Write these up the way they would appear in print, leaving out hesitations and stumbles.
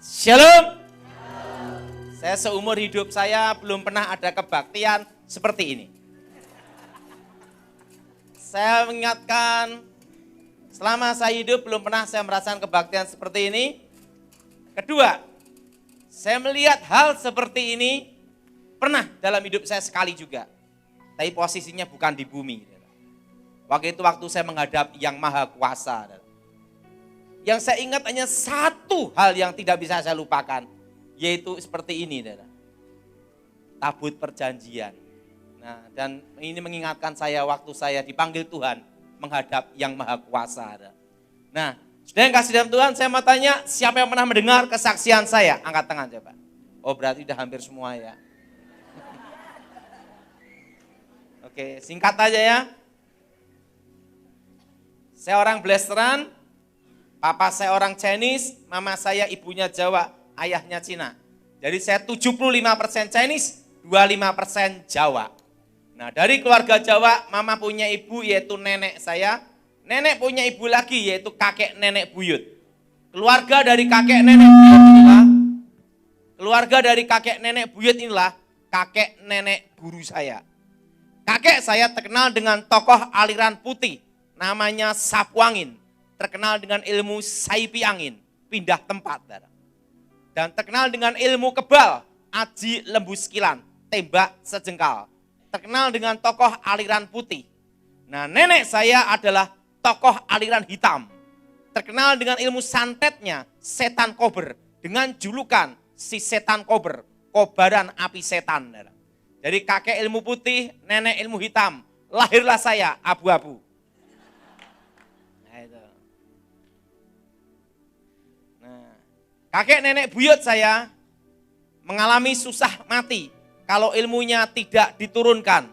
Shalom. Saya seumur hidup saya belum pernah ada kebaktian seperti ini. Saya mengingatkan, selama saya hidup belum pernah saya merasakan kebaktian seperti ini. Kedua, saya melihat hal seperti ini pernah dalam hidup saya sekali juga. Tapi posisinya bukan di bumi. Waktu saya menghadap Yang Maha Kuasa. Yang saya ingat hanya satu hal yang tidak bisa saya lupakan. Yaitu seperti ini. Tabut perjanjian. Nah, dan ini mengingatkan saya waktu saya dipanggil Tuhan menghadap Yang Maha Kuasa. Nah, sudah yang kasih dalam Tuhan, saya mau tanya, siapa yang pernah mendengar kesaksian saya? Angkat tangan coba. Oh, berarti udah hampir semua ya. Oke, singkat aja ya. Saya orang Blasteran, papa saya orang Chinese, mama saya ibunya Jawa, ayahnya Cina. Jadi saya 75% Chinese, 25% Jawa. Nah, dari keluarga Jawa, mama punya ibu yaitu nenek saya. Nenek punya ibu lagi yaitu kakek nenek buyut. Keluarga dari kakek nenek buyut inilah kakek nenek guru saya. Kakek saya terkenal dengan tokoh aliran putih, namanya Sapu Angin. Terkenal dengan ilmu saipi angin, pindah tempat. Dan terkenal dengan ilmu kebal, aji lembu sekilan, tembak sejengkal. Terkenal dengan tokoh aliran putih. Nah, nenek saya adalah tokoh aliran hitam. Terkenal dengan ilmu santetnya, setan kober. Dengan julukan si setan kober, kobaran api setan. Jadi kakek ilmu putih, nenek ilmu hitam. Lahirlah saya abu-abu. Nah, kakek nenek buyut saya mengalami susah mati kalau ilmunya tidak diturunkan.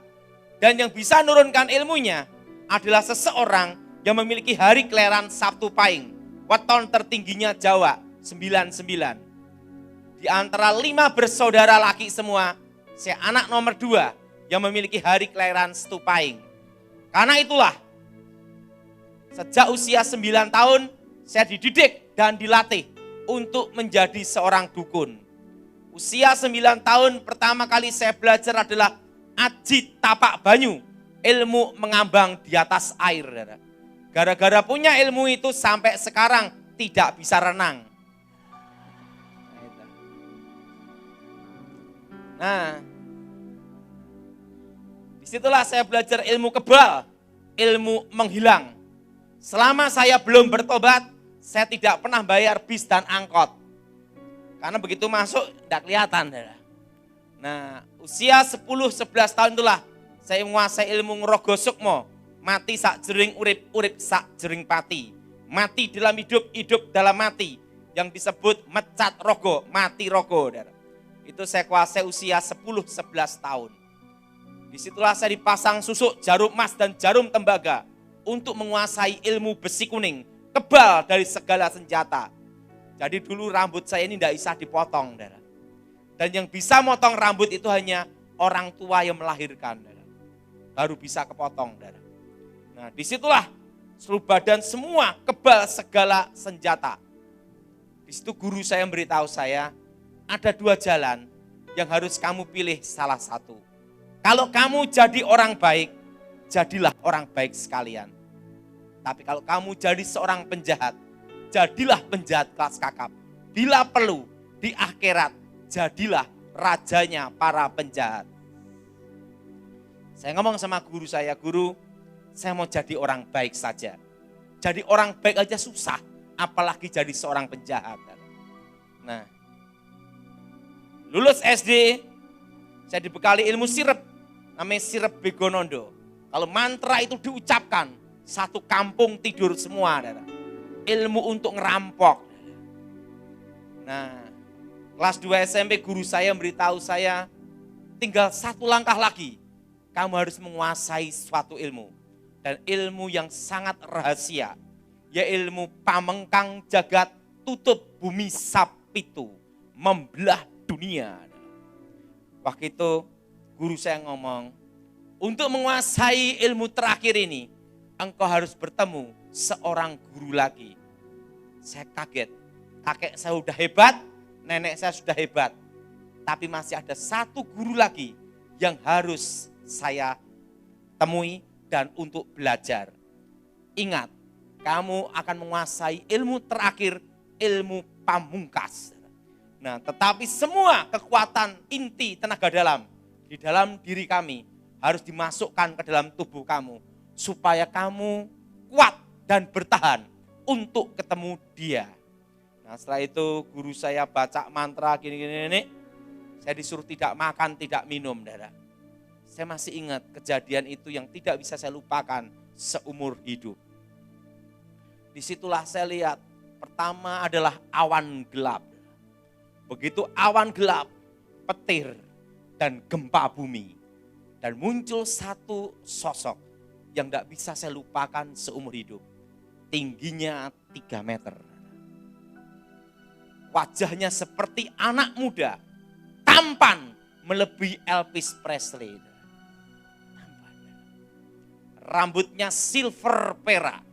Dan yang bisa menurunkan ilmunya adalah seseorang yang memiliki hari kelahiran Sabtu Pahing, weton tertingginya Jawa, 99. Di antara 5 bersaudara laki semua, saya anak nomor 2 yang memiliki hari kelahiran Sabtu Pahing. Karena itulah, sejak usia 9 tahun, saya dididik dan dilatih untuk menjadi seorang dukun. Usia 9 tahun pertama kali saya belajar adalah aji tapak banyu, ilmu mengambang di atas air. Gara-gara punya ilmu itu sampai sekarang tidak bisa renang. Nah, disitulah saya belajar ilmu kebal, ilmu menghilang. Selama saya belum bertobat, saya tidak pernah bayar bis dan angkot. Karena begitu masuk tidak kelihatan. Nah, usia 10-11 tahun itulah saya menguasai ilmu ngerogo sukmo. Mati sak jering urip, urip sak jering pati. Mati dalam hidup, hidup dalam mati. Yang disebut mecat rogo, mati rogo. Itu saya kuasai usia 10-11 tahun. Disitulah saya dipasang susuk, jarum emas dan jarum tembaga. Untuk menguasai ilmu besi kuning. Kebal dari segala senjata. Jadi dulu rambut saya ini tidak bisa dipotong. Dan yang bisa motong rambut itu hanya orang tua yang melahirkan. Baru bisa kepotong. Nah, disitulah seluruh badan semua kebal segala senjata. Di situ guru saya memberitahu saya, ada 2 jalan yang harus kamu pilih salah satu. Kalau kamu jadi orang baik, jadilah orang baik sekalian. Tapi kalau kamu jadi seorang penjahat, jadilah penjahat kelas kakap. Bila perlu, di akhirat, jadilah rajanya para penjahat. Saya ngomong sama guru saya, guru, saya mau jadi orang baik saja. Jadi orang baik aja susah, apalagi jadi seorang penjahat. Nah, lulus SD, saya dibekali ilmu sirep, namanya sirep Begonondo. Kalau mantra itu diucapkan, satu kampung tidur semua. Ilmu untuk ngerampok. Nah, kelas 2 SMP guru saya memberitahu saya, tinggal 1 langkah lagi, kamu harus menguasai suatu ilmu. Dan ilmu yang sangat rahasia, ya ilmu pamengkang jagat tutup bumi sapitu, membelah dunia. Waktu itu guru saya ngomong, untuk menguasai ilmu terakhir ini, engkau harus bertemu seorang guru lagi. Saya kaget, kakek saya udah hebat, nenek saya sudah hebat. Tapi masih ada satu guru lagi yang harus saya temui dan untuk belajar. Ingat, kamu akan menguasai ilmu terakhir, ilmu pamungkas. Nah, tetapi semua kekuatan inti tenaga dalam di dalam diri kami harus dimasukkan ke dalam tubuh kamu supaya kamu kuat dan bertahan untuk ketemu dia. Nah, setelah itu guru saya baca mantra gini. Saya disuruh tidak makan, tidak minum, saudara. Saya masih ingat kejadian itu yang tidak bisa saya lupakan seumur hidup. Disitulah saya lihat, pertama adalah awan gelap. Begitu awan gelap, petir dan gempa bumi. Dan muncul satu sosok yang tidak bisa saya lupakan seumur hidup. Tingginya 3 meter. Wajahnya seperti anak muda. Tampan melebihi Elvis Presley. Rambutnya silver perak.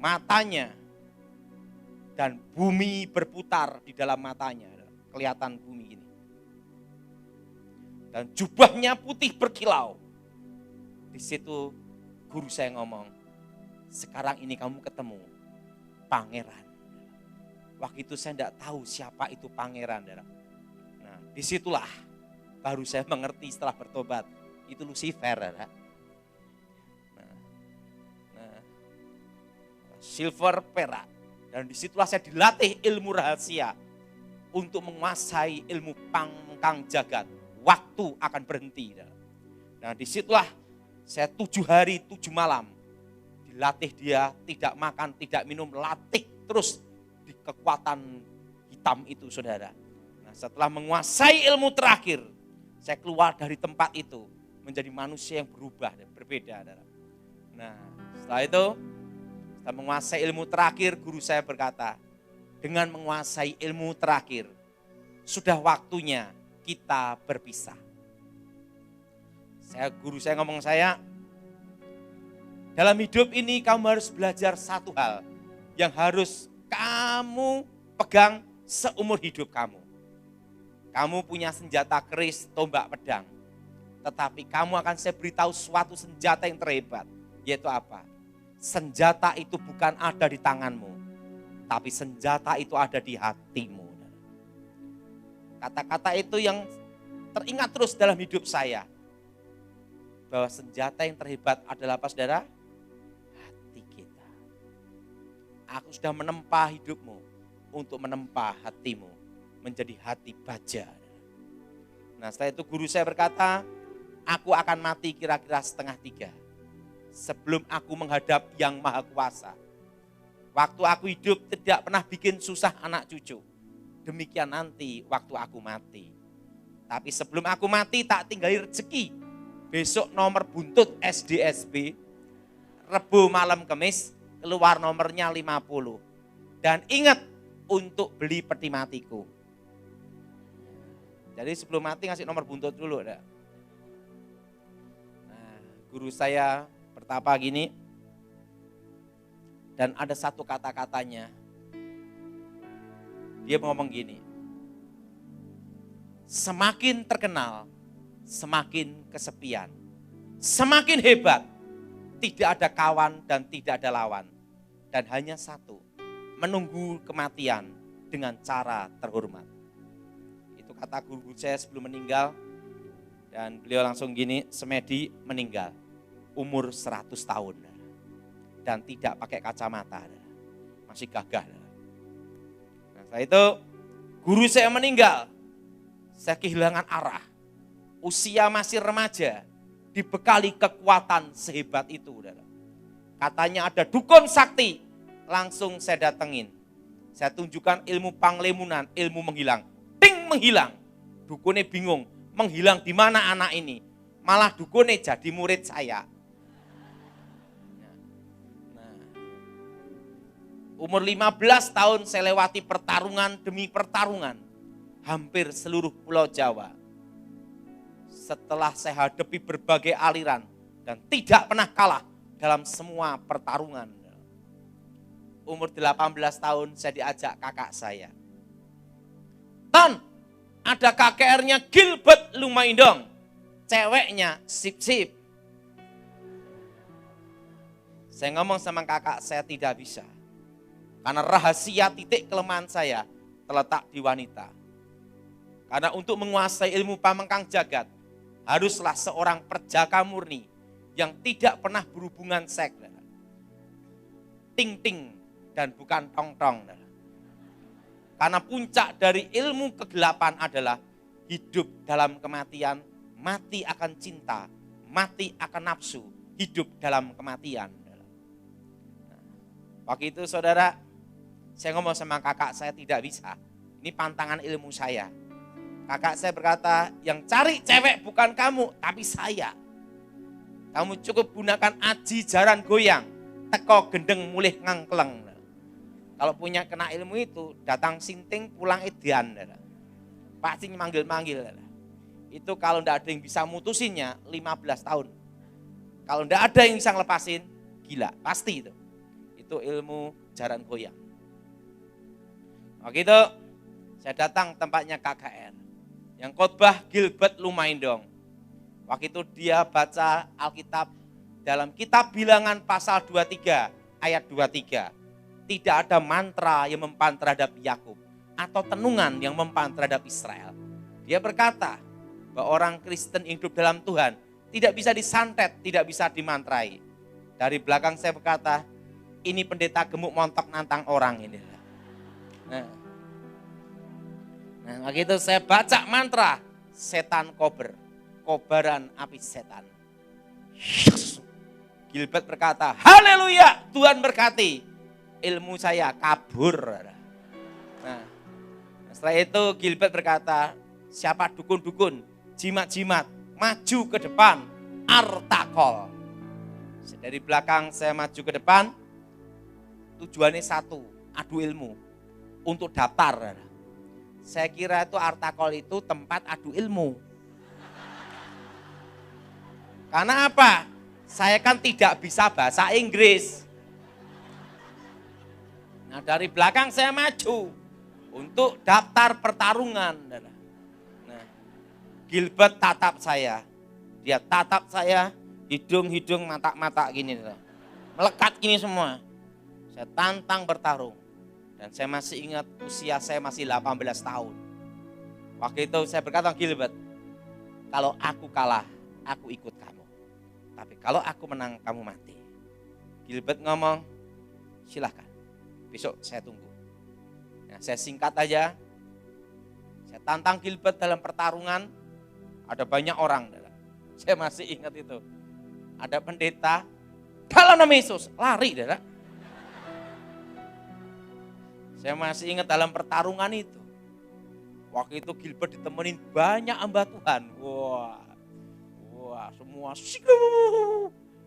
Matanya dan bumi berputar di dalam matanya. Kelihatan bumi ini. Dan jubahnya putih berkilau. Di situ guru saya ngomong, sekarang ini kamu ketemu pangeran. Waktu itu saya tidak tahu siapa itu pangeran. Disitulah baru saya mengerti setelah bertobat. Itu Lucifer. Silver perak. Dan disitulah saya dilatih ilmu rahasia. Untuk menguasai ilmu pangkang jagat. Waktu akan berhenti. Nah, disitulah saya 7 hari 7 malam. Dilatih dia tidak makan, tidak minum. Latih terus di kekuatan hitam itu, saudara. Setelah menguasai ilmu terakhir, saya keluar dari tempat itu menjadi manusia yang berubah dan berbeda. Nah, setelah itu, setelah menguasai ilmu terakhir, guru saya berkata, dengan menguasai ilmu terakhir, sudah waktunya kita berpisah. Guru saya ngomong saya, dalam hidup ini kamu harus belajar satu hal yang harus kamu pegang seumur hidup kamu. Kamu punya senjata keris, tombak pedang. Tetapi kamu akan saya beritahu suatu senjata yang terhebat. Yaitu apa? Senjata itu bukan ada di tanganmu. Tapi senjata itu ada di hatimu. Kata-kata itu yang teringat terus dalam hidup saya. Bahwa senjata yang terhebat adalah apa, saudara? Hati kita. Aku sudah menempa hidupmu untuk menempa hatimu. Menjadi hati baja. Nah, setelah itu guru saya berkata, aku akan mati kira-kira 2:30 sebelum aku menghadap yang maha kuasa. Waktu aku hidup tidak pernah bikin susah anak cucu. Demikian nanti waktu aku mati. Tapi sebelum aku mati tak tinggali rezeki. Besok nomor buntut SDSB, Rebu malam Kemis, keluar nomornya 50. Dan ingat untuk beli peti matiku. Jadi sebelum mati ngasih nomor buntut dulu. Nah, guru saya bertapa gini. Dan ada satu kata-katanya. Dia ngomong gini. Semakin terkenal, semakin kesepian. Semakin hebat, tidak ada kawan dan tidak ada lawan. Dan hanya satu, menunggu kematian dengan cara terhormat. Kata guru saya sebelum meninggal, dan beliau langsung gini, Semedi meninggal umur 100 tahun dan tidak pakai kacamata, masih gagah. Nah, setelah itu guru saya meninggal, saya kehilangan arah, usia masih remaja, dibekali kekuatan sehebat itu. Katanya ada dukun sakti, langsung saya datengin, saya tunjukkan ilmu panglemunan, ilmu menghilang. Menghilang, dukunnya bingung, menghilang di mana anak ini? Malah dukunnya jadi murid saya. Nah, umur 15 tahun saya lewati pertarungan demi pertarungan, hampir seluruh Pulau Jawa. Setelah saya hadapi berbagai aliran dan tidak pernah kalah dalam semua pertarungan. Umur 18 tahun saya diajak kakak saya. Ton, ada KKR-nya Gilbert Lumaindong. Ceweknya sip-sip. Saya ngomong sama kakak, saya tidak bisa. Karena rahasia titik kelemahan saya terletak di wanita. Karena untuk menguasai ilmu pamengkang jagat, haruslah seorang perjaka murni yang tidak pernah berhubungan seks. Ting-ting dan bukan tong-tong. Karena puncak dari ilmu kegelapan adalah hidup dalam kematian, mati akan cinta, mati akan nafsu, hidup dalam kematian. Waktu itu saudara, saya ngomong sama kakak saya tidak bisa. Ini pantangan ilmu saya. Kakak saya berkata, yang cari cewek bukan kamu, tapi saya. Kamu cukup gunakan aji jaran goyang, teko gendeng mulih ngangkleng. Kalau punya kena ilmu itu, datang sinting pulang edian. Pasti manggil-manggil. Itu kalau tidak ada yang bisa mutusinnya, 15 tahun. Kalau tidak ada yang bisa ngelepasin, gila, pasti itu. Itu ilmu jaran goyang. Waktu itu, saya datang tempatnya KKR. Yang khotbah Gilbert Lumaindong. Waktu itu dia baca Alkitab dalam kitab Bilangan pasal 23 ayat 23. Tidak ada mantra yang mempan terhadap Yakub atau tenungan yang mempan terhadap Israel. Dia berkata bahwa orang Kristen yang hidup dalam Tuhan tidak bisa disantet, tidak bisa dimantrai. Dari belakang saya berkata, ini pendeta gemuk montok nantang orang ini. Nah, waktu itu saya baca mantra setan kober, kobaran api setan. Gilbert berkata, haleluya, Tuhan berkati. Ilmu saya kabur. Nah, setelah itu Gilbert berkata, siapa dukun-dukun, jimat-jimat, maju ke depan, artakol. Dari belakang saya maju ke depan, tujuannya satu, adu ilmu, untuk daftar. Saya kira itu artakol itu tempat adu ilmu. Karena apa? Saya kan tidak bisa bahasa Inggris. Nah, dari belakang saya maju untuk daftar pertarungan. Nah, Gilbert tatap saya. Dia tatap saya, hidung-hidung, mata-mata gini. Melekat gini semua. Saya tantang bertarung. Dan saya masih ingat usia saya masih 18 tahun. Waktu itu saya berkata, Gilbert, kalau aku kalah, aku ikut kamu. Tapi kalau aku menang, kamu mati. Gilbert ngomong, silahkan. Besok saya tunggu. Nah, saya singkat aja. Saya tantang Gilbert dalam pertarungan. Ada banyak orang. Saya masih ingat itu. Ada pendeta. Dalam nama Yesus. Lari. Saya masih ingat dalam pertarungan itu. Waktu itu Gilbert ditemenin banyak hamba Tuhan. Wah, semua.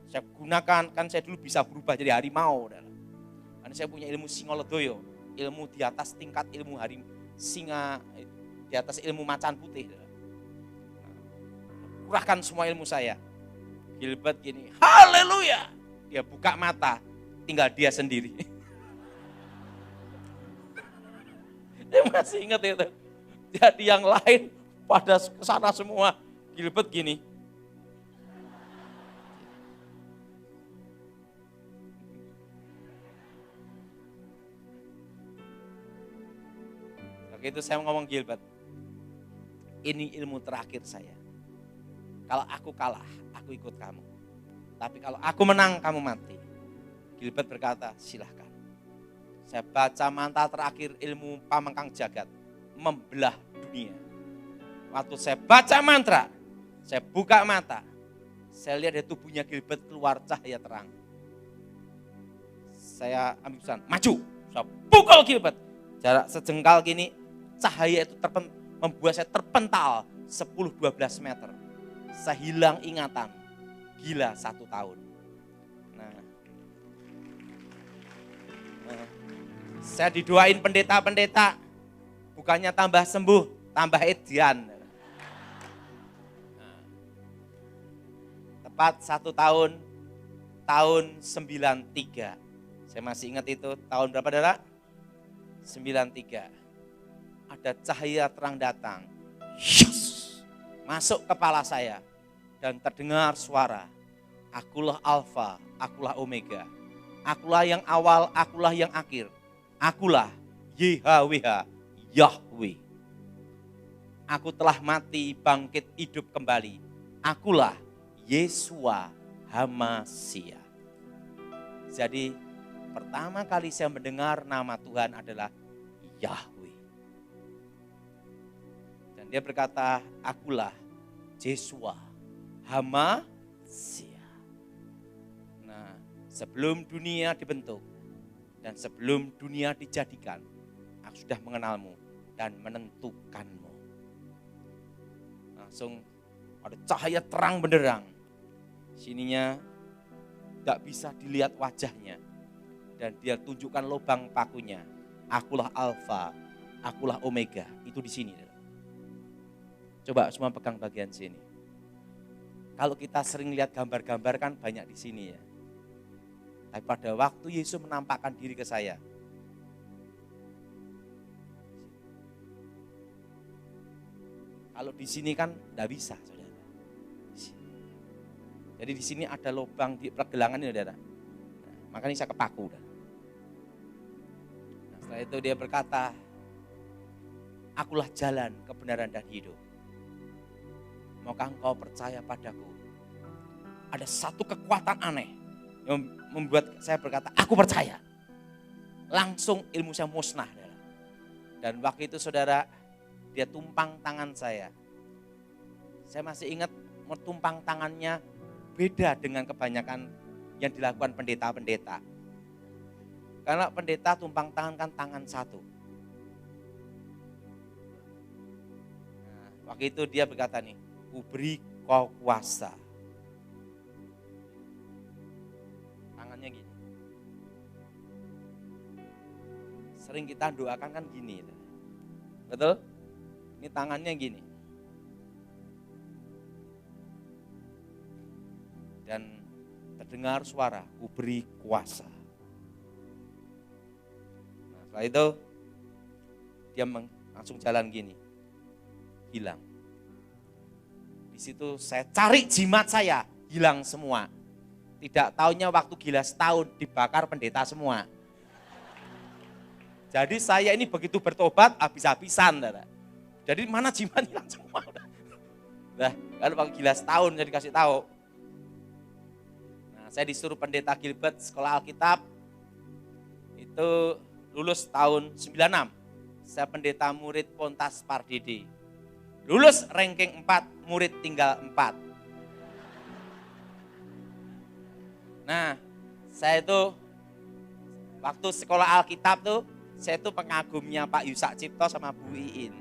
Saya gunakan, kan saya dulu bisa berubah jadi harimau. Karena saya punya ilmu Singolodoyo, ilmu di atas tingkat ilmu singa, di atas ilmu macan putih. Kurahkan semua ilmu saya. Gilbert gini, haleluya. Dia buka mata, tinggal dia sendiri. Saya masih ingat itu. Jadi yang lain pada kesana semua. Gilbert gini. Itu saya ngomong Gilbert, ini ilmu terakhir saya. Kalau aku kalah, aku ikut kamu. Tapi kalau aku menang, kamu mati. Gilbert berkata, silahkan. Saya baca mantra terakhir ilmu pamengkang jagat, membelah dunia. Waktu saya baca mantra, saya buka mata, saya lihat dari tubuhnya Gilbert keluar cahaya terang. Saya ambil pesan, maju. Saya pukul Gilbert. Jarak sejengkal gini, cahaya itu membuat saya terpental 10-12 meter. Saya hilang ingatan. Gila 1 tahun. Nah, saya didoain pendeta-pendeta. Bukannya tambah sembuh, tambah edian. Nah, tepat 1 tahun, tahun 93. Saya masih ingat itu, tahun berapa, Saudara? 93. ada cahaya terang datang. Yes! Masuk kepala saya dan terdengar suara, akulah Alfa, akulah Omega. Akulah yang awal, akulah yang akhir. Akulah YHWH, Yahweh. Aku telah mati, bangkit hidup kembali. Akulah Yesua Hamasia. Jadi pertama kali saya mendengar nama Tuhan adalah Yahweh. Dan dia berkata, akulah Yesua Hamasia. Nah, sebelum dunia dibentuk dan sebelum dunia dijadikan, aku sudah mengenalmu dan menentukanmu. Langsung ada cahaya terang benderang. Sininya gak bisa dilihat wajahnya. Dan dia tunjukkan lubang pakunya. Akulah Alfa, akulah Omega. Itu di sini. Coba semua pegang bagian sini. Kalau kita sering lihat gambar-gambar kan banyak di sini ya. Tapi pada waktu Yesus menampakkan diri ke saya. Kalau di sini kan enggak bisa, saudara. Jadi di sini ada lubang di pergelangan ini, saudara. Nah, makanya saya kepaku. Nah, setelah itu dia berkata, akulah jalan, kebenaran dan hidup. Maukah engkau percaya padaku? Ada satu kekuatan aneh yang membuat saya berkata, aku percaya. Langsung ilmu saya musnah. Saudara. Dan waktu itu saudara, dia tumpang tangan saya. Saya masih ingat tumpang tangannya beda dengan kebanyakan yang dilakukan pendeta-pendeta. Karena pendeta tumpang tangan kan tangan satu. Nah, waktu itu dia berkata nih, kuberi kau kuasa. Tangannya gini. Sering kita doakan kan gini. Betul? Ini tangannya gini. Dan terdengar suara, kuberi kuasa. Nah, setelah itu dia langsung jalan gini, hilang. Di situ saya cari jimat saya, hilang semua. Tidak taunya waktu gila setahun dibakar pendeta semua. Jadi saya ini begitu bertobat habis-habisan. Jadi mana jimat hilang semua. Nah, lalu waktu gila setahun saya dikasih tahu. Saya disuruh pendeta Gilbert sekolah Alkitab, itu lulus tahun 96. Saya pendeta murid Pontas Pardede. Lulus ranking 4, murid tinggal 4. Nah, saya itu waktu sekolah Alkitab tuh, saya itu pengagumnya Pak Yusak Cipto sama Bu Iin.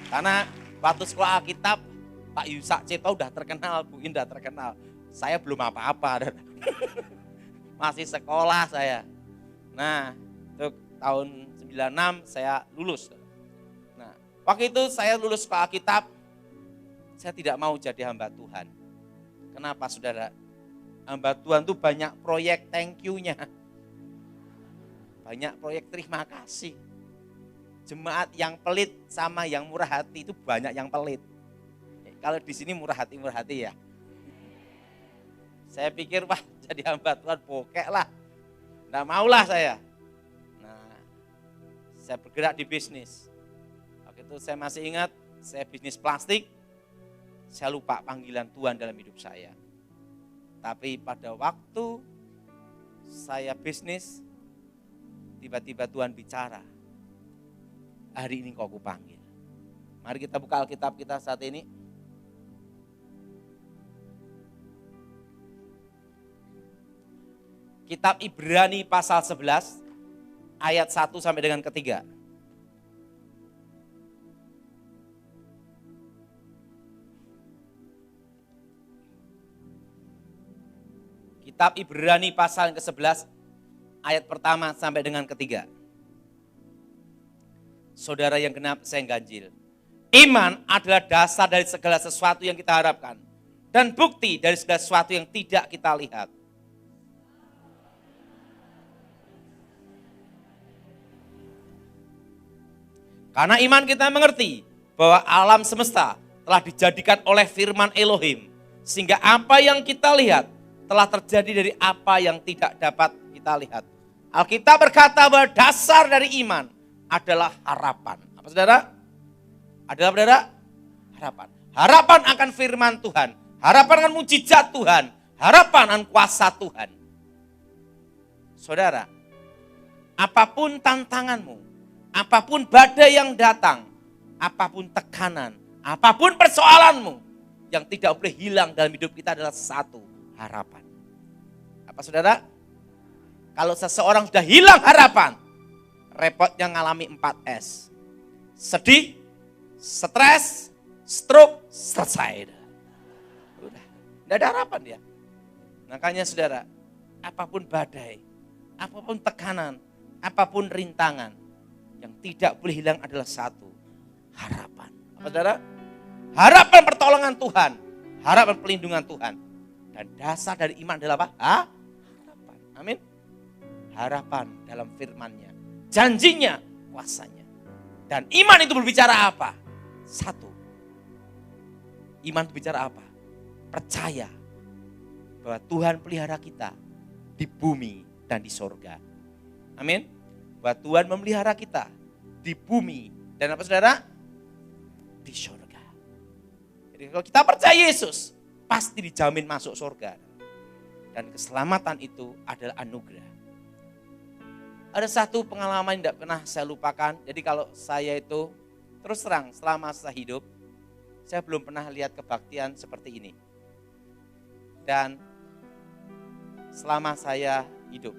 Karena waktu sekolah Alkitab, Pak Yusak Cipto udah terkenal, Bu Iin udah terkenal. Saya belum apa-apa. Masih sekolah saya. Nah, itu tahun 96 saya lulus. Nah, waktu itu saya lulus sekolah Alkitab, saya tidak mau jadi hamba Tuhan. Kenapa saudara? Hamba Tuhan tuh banyak proyek thank you-nya. Banyak proyek terima kasih. Jemaat yang pelit sama yang murah hati itu banyak yang pelit. Kalau di sini murah hati ya. Saya pikir wah jadi hamba Tuhan bokek lah. Nggak maulah saya. Nah, saya bergerak di bisnis. Waktu itu saya masih ingat saya bisnis plastik. Saya lupa panggilan Tuhan dalam hidup saya. Tapi pada waktu saya bisnis, tiba-tiba Tuhan bicara. Hari ini kau kupanggil. Mari kita buka Alkitab kita saat ini. Kitab Ibrani pasal 11 ayat 1 sampai dengan ketiga. Kitab Ibrani pasal ke-11 ayat pertama sampai dengan ketiga. Saudara yang genap, saya yang ganjil. Iman adalah dasar dari segala sesuatu yang kita harapkan dan bukti dari segala sesuatu yang tidak kita lihat. Karena iman kita mengerti bahwa alam semesta telah dijadikan oleh firman Elohim. Sehingga apa yang kita lihat telah terjadi dari apa yang tidak dapat kita lihat. Alkitab berkata bahwa dasar dari iman adalah harapan. Apa saudara? Adalah saudara? Harapan. Harapan akan firman Tuhan. Harapan akan mujizat Tuhan. Harapan akan kuasa Tuhan. Saudara, apapun tantanganmu, apapun badai yang datang, apapun tekanan, apapun persoalanmu, yang tidak boleh hilang dalam hidup kita adalah satu, harapan. Apa saudara? Kalau seseorang sudah hilang harapan, repotnya ngalami 4S. Sedih, stres, stroke, selesai. Udah, tidak ada harapan dia. Makanya saudara, apapun badai, apapun tekanan, apapun rintangan, yang tidak boleh hilang adalah satu, harapan. Apa saudara? Harapan pertolongan Tuhan, harapan pelindungan Tuhan. Dan dasar dari iman adalah apa? Harapan. Amin. Harapan dalam firman-Nya, janjinya, kuasanya. Dan iman itu berbicara apa? Satu. Iman berbicara apa? Percaya bahwa Tuhan pelihara kita di bumi dan di sorga. Amin. Bahwa Tuhan memelihara kita di bumi dan apa saudara? Di sorga. Jadi kalau kita percaya Yesus, pasti dijamin masuk sorga. Dan keselamatan itu adalah anugerah. Ada satu pengalaman yang tidak pernah saya lupakan. Jadi kalau saya itu terus terang selama saya hidup, saya belum pernah lihat kebaktian seperti ini. Dan selama saya hidup.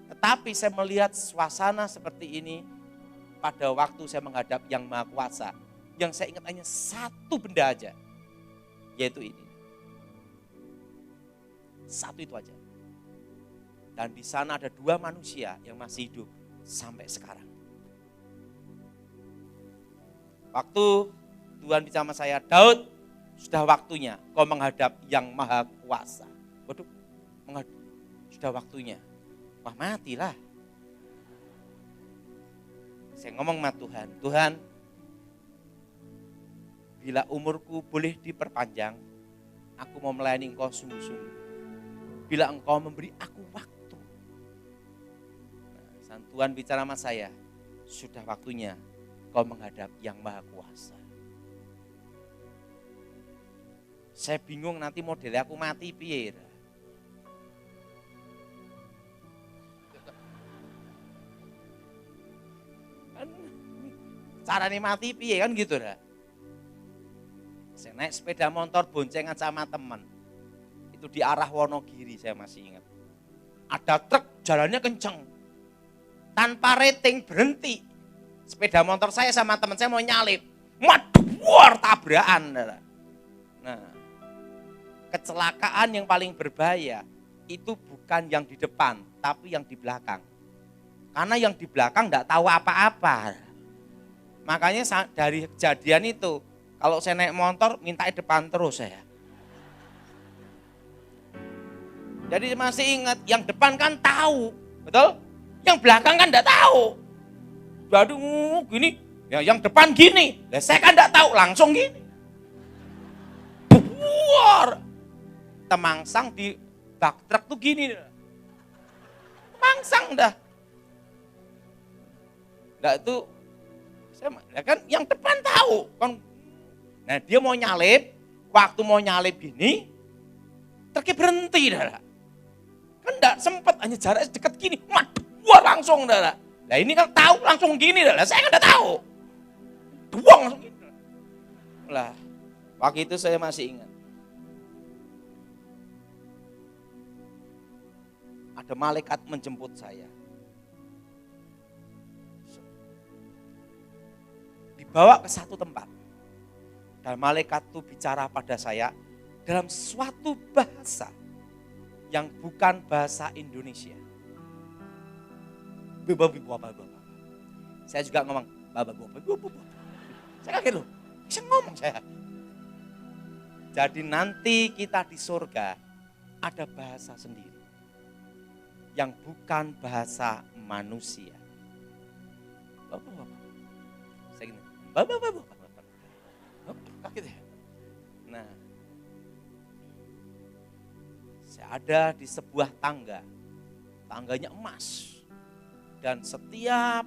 Tetapi saya melihat suasana seperti ini pada waktu saya menghadap Yang Maha Kuasa. Yang saya ingat hanya satu benda aja, yaitu ini. Satu itu aja. Dan di sana ada 2 manusia yang masih hidup sampai sekarang. Waktu Tuhan bicara sama saya, Daud, sudah waktunya kau menghadap Yang Maha Kuasa. Waduh, sudah waktunya. Wah, matilah. Saya ngomong sama Tuhan, Tuhan, bila umurku boleh diperpanjang, aku mau melayani Engkau sungguh-sungguh. Bila Engkau memberi aku waktu. Nah, Tuhan bicara sama saya, sudah waktunya kau menghadap Yang Maha Kuasa. Saya bingung nanti modelnya aku mati piye. Kan carane mati piye kan gitu dah. Saya naik sepeda motor boncengan sama teman. Itu di arah Wonogiri saya masih ingat. Ada truk jalannya kenceng. Tanpa rating berhenti. Sepeda motor saya sama teman saya mau nyalip. Maduar tabrakan. Nah, kecelakaan yang paling berbahaya itu bukan yang di depan, tapi yang di belakang. Karena yang di belakang enggak tahu apa-apa. Makanya dari kejadian itu, kalau saya naik motor minta di depan terus saya. Jadi masih ingat, yang depan kan tahu, betul? Yang belakang kan enggak tahu. Jadi gini, ya yang depan gini. Lah saya kan enggak tahu, langsung gini. Buar. Temangsang di bak truk tuh gini. Temangsang dah. Enggak itu, ya kan yang depan tahu. Kan, nah dia mau nyalip, waktu mau nyalip gini, truknya berhenti dah. Kan enggak sempat, hanya jarak dekat gini. Wah langsung dah. Nah ini kan tahu langsung gini dah. Saya kan enggak tahu. Duang langsung gini. Lah, waktu itu saya masih ingat. Ada malaikat menjemput saya. Dibawa ke satu tempat. Dan malaikat itu bicara pada saya dalam suatu bahasa yang bukan bahasa Indonesia. Saya juga ngomong, saya kaget loh, bisa ngomong saya. Jadi nanti kita di surga ada bahasa sendiri. Yang bukan bahasa manusia. Kaget ya. Nah, saya ada di sebuah tangga. Tangganya emas. Dan setiap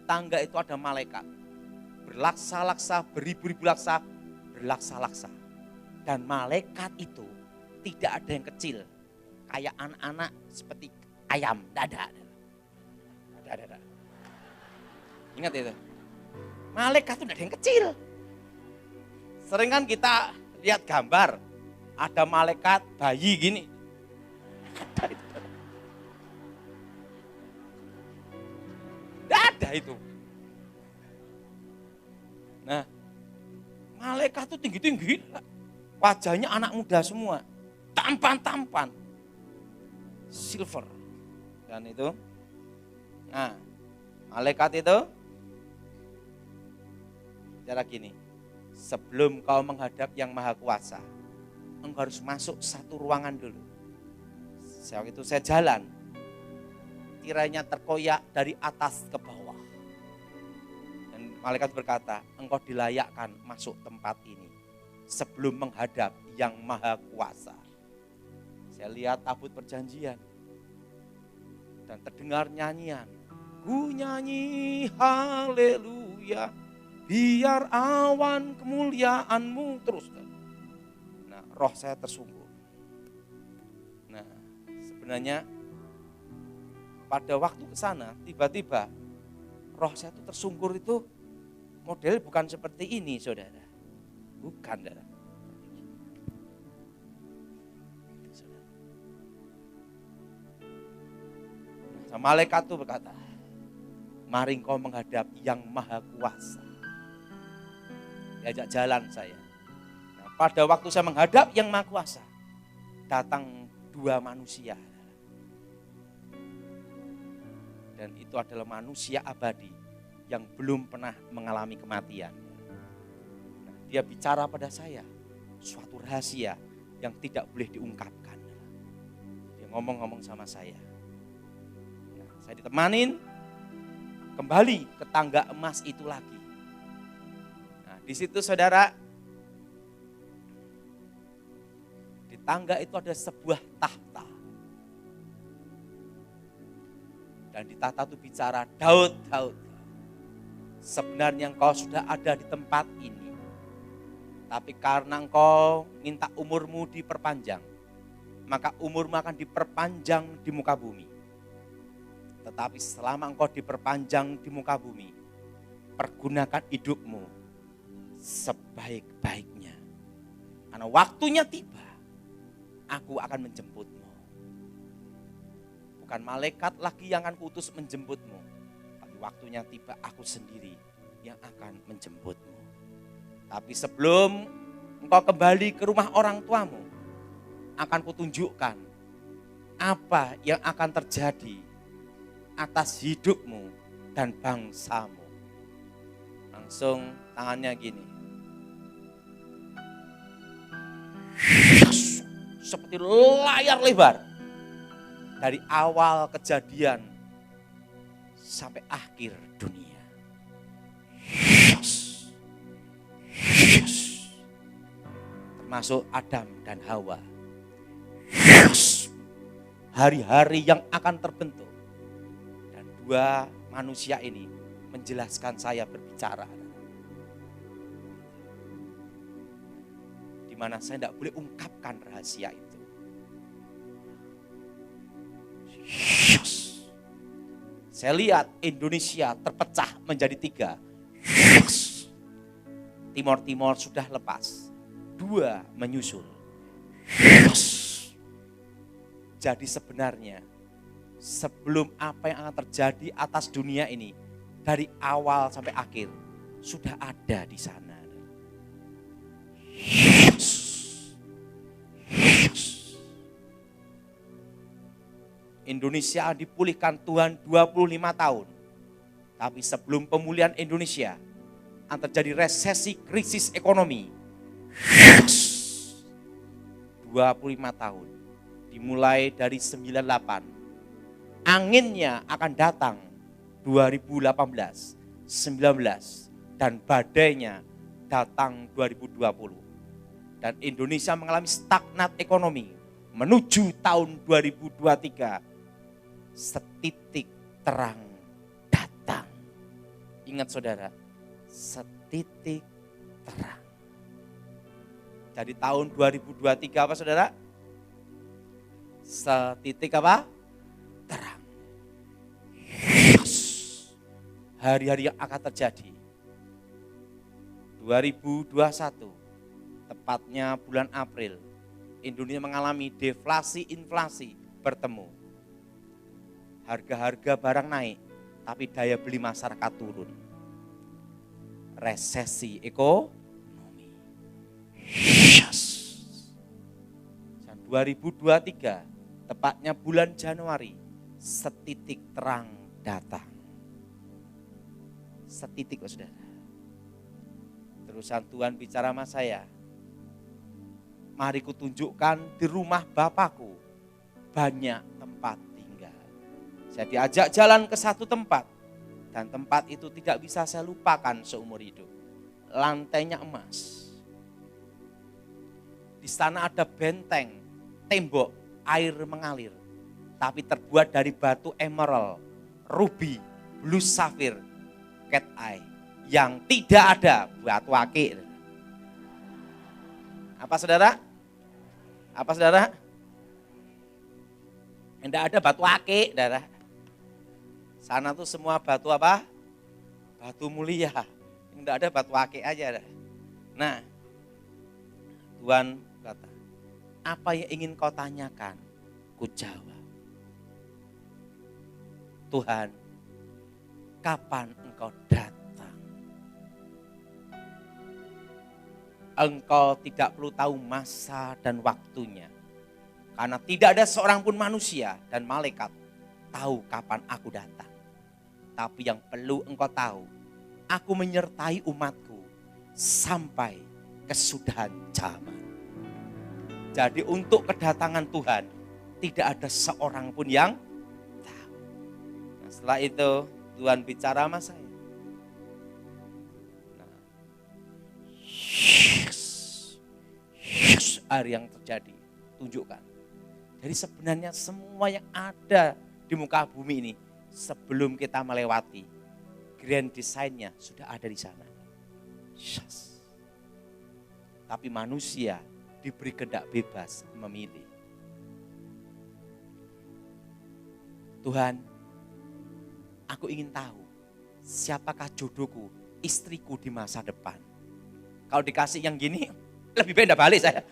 tangga itu ada malaikat. Berlaksa-laksa, beribu-ribu laksa, berlaksa-laksa. Dan malaikat itu tidak ada yang kecil. Kayak anak-anak seperti ayam. Tidak ada. Ingat itu. Malaikat itu tidak ada yang kecil. Sering kan kita lihat gambar. Ada malaikat bayi gini. Tidak ada itu. Nah, malaikat itu tinggi-tinggi. Wajahnya anak muda semua. Tampan-tampan. Silver. Dan itu. Nah, malaikat itu. Cara gini. Sebelum kau menghadap yang maha kuasa. Engkau harus masuk satu ruangan dulu. Waktu itu saya jalan. Tirainya terkoyak dari atas ke bawah. Dan malaikat berkata, engkau dilayakkan masuk tempat ini. Sebelum menghadap yang maha kuasa. Saya lihat tabut perjanjian. Dan terdengar nyanyian. Ku nyanyi haleluya. Biar awan kemuliaanmu terus. Nah, roh saya tersungkur. Nah, sebenarnya pada waktu ke sana, tiba-tiba roh saya itu tersungkur itu model bukan seperti ini, saudara. Bukan, saudara. Nah, malaikat itu berkata, mari engkau menghadap yang maha kuasa. Diajak jalan saya. Nah, pada waktu saya menghadap yang maha kuasa, datang dua manusia. Dan itu adalah manusia abadi yang belum pernah mengalami kematian. Nah, dia bicara pada saya suatu rahasia yang tidak boleh diungkapkan. Dia ngomong-ngomong sama saya. Nah, saya ditemanin kembali ke tangga emas itu lagi. Nah, di situ saudara, di tangga itu ada sebuah tahta. Dan di tahta itu bicara, Daud, Daud, sebenarnya engkau sudah ada di tempat ini. Tapi karena engkau minta umurmu diperpanjang, maka umurmu akan diperpanjang di muka bumi. Tetapi selama engkau diperpanjang di muka bumi, pergunakan hidupmu sebaik-baiknya. Karena waktunya tiba, aku akan menjemputmu. Bukan malaikat lagi yang akan kuutus menjemputmu. Tapi waktunya tiba, aku sendiri yang akan menjemputmu. Tapi sebelum engkau kembali ke rumah orang tuamu, akan kutunjukkan apa yang akan terjadi atas hidupmu dan bangsamu. Langsung tangannya gini. Seperti layar lebar. Dari awal kejadian sampai akhir dunia. Termasuk Adam dan Hawa. Hari-hari yang akan terbentuk. Dan dua manusia ini menjelaskan saya berbicara. Di mana saya tidak boleh ungkapkan rahasia itu. Saya lihat Indonesia terpecah menjadi 3. Timor-Timor sudah lepas. 2 menyusul. Jadi sebenarnya sebelum apa yang akan terjadi atas dunia ini dari awal sampai akhir sudah ada di sana. Indonesia dipulihkan Tuhan 25 tahun. Tapi sebelum pemulihan Indonesia akan terjadi resesi krisis ekonomi. 25 tahun. Dimulai dari 98. Anginnya akan datang 2018, 19, dan badainya datang 2020. Dan Indonesia mengalami stagnat ekonomi menuju tahun 2023. Setitik terang datang. Ingat saudara, setitik terang. Jadi tahun 2023 apa saudara? Setitik apa? Terang. Yes. Hari-hari yang akan terjadi. 2021, tepatnya bulan April, Indonesia mengalami deflasi inflasi bertemu. Harga-harga barang naik, tapi daya beli masyarakat turun. Resesi ekonomi. Yes. Dan 2023, tepatnya bulan Januari, setitik terang datang. Setitik, saudara. Terusan Tuhan bicara sama saya. Mari kutunjukkan di rumah Bapakku banyak tempat tinggal. Saya diajak jalan ke satu tempat. Dan tempat itu tidak bisa saya lupakan seumur hidup. Lantainya emas. Di sana ada benteng, tembok, air mengalir. Tapi terbuat dari batu emerald, ruby, blue sapphire, cat eye. Yang tidak ada batu akik. Apa saudara? Apa saudara? Tidak ada batu akik, saudara. Sana tuh semua batu apa? Batu mulia. Tidak ada batu akik aja. Nah, Tuhan kata, apa yang ingin kau tanyakan? Ku jawab. Tuhan, kapan engkau datang? Engkau tidak perlu tahu masa dan waktunya. Karena tidak ada seorang pun manusia dan malaikat tahu kapan aku datang. Tapi yang perlu engkau tahu, aku menyertai umatku sampai kesudahan zaman. Jadi untuk kedatangan Tuhan, tidak ada seorang pun yang tahu. Nah, setelah itu Tuhan bicara sama saya. Hari yang terjadi, tunjukkan. Jadi sebenarnya semua yang ada di muka bumi ini, sebelum kita melewati, grand design-nya sudah ada di sana. Yes. Tapi manusia diberi kehendak bebas memilih. Tuhan, aku ingin tahu siapakah jodohku, istriku di masa depan. Kalau dikasih yang gini, lebih baik enggak balik saya.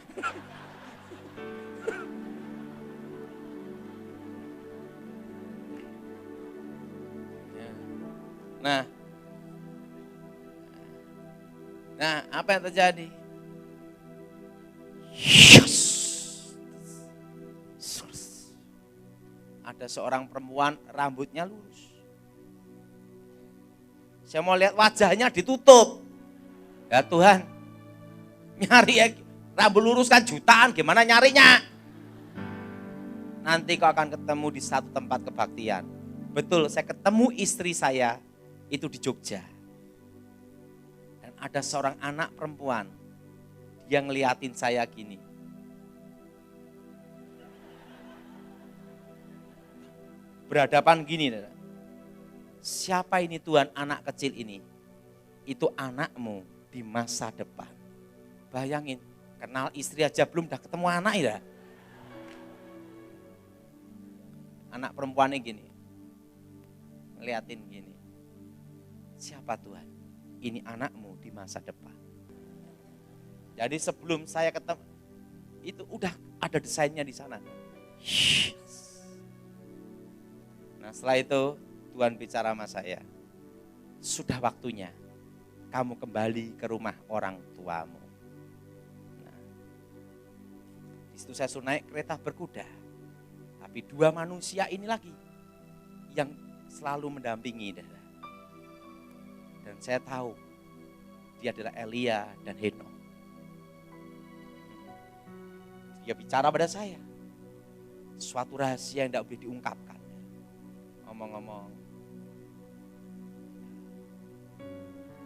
Nah, apa yang terjadi? Yes. Ada seorang perempuan rambutnya lurus. Saya mau lihat wajahnya ditutup. Ya Tuhan, nyari ya, rambut lurus kan jutaan, gimana nyarinya? Nanti kau akan ketemu di satu tempat kebaktian. Betul, saya ketemu istri saya itu di Jogja. Dan ada seorang anak perempuan, dia ngeliatin saya gini. Berhadapan gini, siapa ini Tuhan anak kecil ini? Itu anakmu di masa depan. Bayangin, kenal istri aja belum udah ketemu anak ya. Anak perempuannya gini, ngeliatin gini. Siapa Tuhan? Ini anakmu di masa depan. Jadi sebelum saya ketemu, itu udah ada desainnya di sana. Nah setelah itu Tuhan bicara sama saya, sudah waktunya kamu kembali ke rumah orang tuamu. Nah, di situ saya suruh naik kereta berkuda. Tapi dua manusia ini lagi yang selalu mendampingi. Dan saya tahu dia adalah Elia dan Henokh. Dia bicara pada saya. Suatu rahasia yang tidak boleh ngomong-ngomong.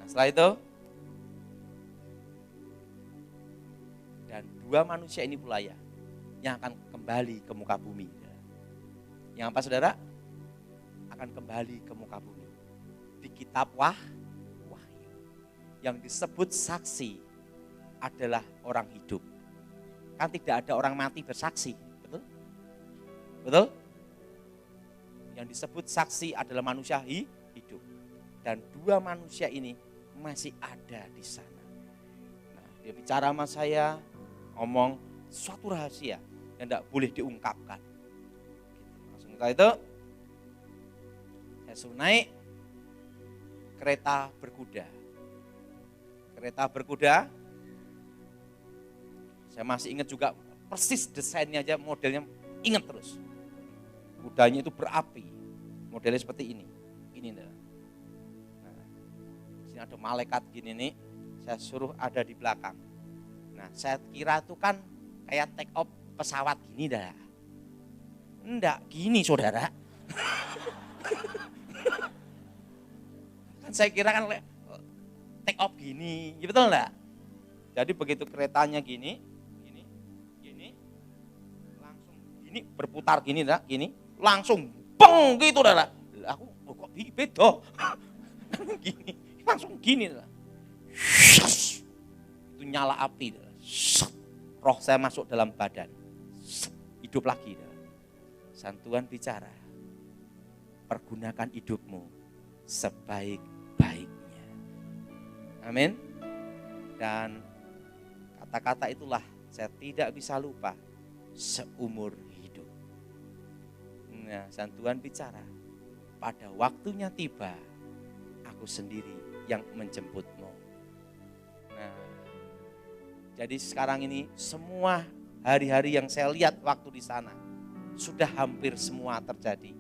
Nah, setelah itu, dan dua manusia ini pula ya, yang akan kembali ke muka bumi. Yang apa saudara? Akan kembali ke muka bumi. Di kitab Wahyu. Yang disebut saksi adalah orang hidup. Kan tidak ada orang mati bersaksi, betul? Betul? Yang disebut saksi adalah manusia hidup. Dan dua manusia ini masih ada di sana. Nah, dia bicara sama saya, ngomong suatu rahasia yang tidak boleh diungkapkan. Langsung setelah itu, saya suruh naik kereta berkuda. Kereta berkuda, saya masih ingat juga persis desainnya aja, modelnya ingat terus. Kudanya itu berapi, modelnya seperti ini. Ini nah, sini ada malaikat gini nih, saya suruh ada di belakang. Nah, saya kira itu kan kayak take off pesawat gini dah. Enggak, gini saudara. Kan saya kira kan take off gini, betul enggak? Jadi begitu keretanya gini, langsung gini berputar gini dah, gini. Langsung beng gitu dah. Aku kok beda. Gini, langsung gini dah. Itu nyala api dah. Roh saya masuk dalam badan. Hidup lagi dah. Santuan bicara. Pergunakan hidupmu sebaik-baiknya. Amin. Dan kata-kata itulah saya tidak bisa lupa seumur hidup. Nah, santuan bicara, pada waktunya tiba, aku sendiri yang menjemputmu. Nah, jadi sekarang ini semua hari-hari yang saya lihat waktu di sana, sudah hampir semua terjadi.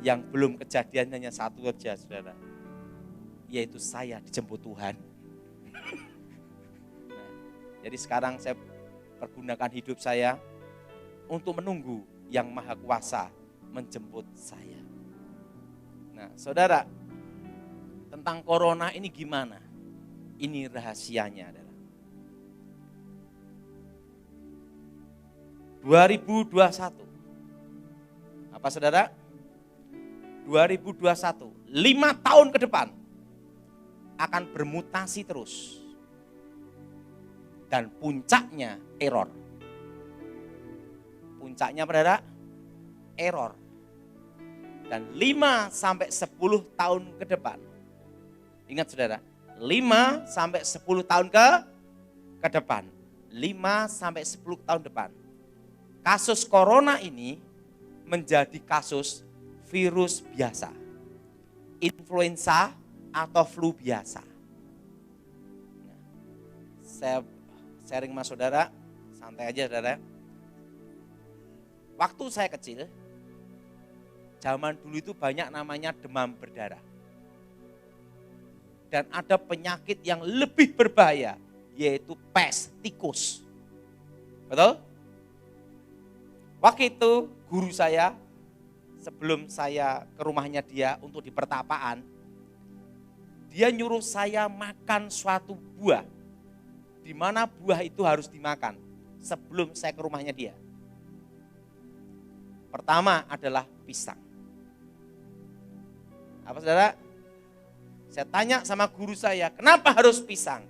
Yang belum kejadian hanya satu saja, saudara, yaitu saya dijemput Tuhan. Nah, jadi sekarang saya pergunakan hidup saya untuk menunggu yang Maha Kuasa menjemput saya. Nah, saudara, tentang corona ini gimana? Ini rahasianya adalah 2021. Apa saudara? 2021, 5 tahun ke depan akan bermutasi terus. Dan puncaknya error. Puncaknya saudara, error. Dan 5 sampai 10 tahun ke depan. Ingat saudara, 5 sampai 10 tahun ke depan. 5 sampai 10 tahun depan. Kasus corona ini menjadi kasus virus biasa. Influenza atau flu biasa. Nah, saya sharing sama saudara, santai aja saudara. Waktu saya kecil, zaman dulu itu banyak namanya demam berdarah. Dan ada penyakit yang lebih berbahaya, yaitu pes, tikus. Betul? Waktu itu guru saya, sebelum saya ke rumahnya dia untuk di pertapaan, dia nyuruh saya makan suatu buah, di mana buah itu harus dimakan sebelum saya ke rumahnya dia. Pertama adalah pisang. Apa saudara? Saya tanya sama guru saya, kenapa harus pisang?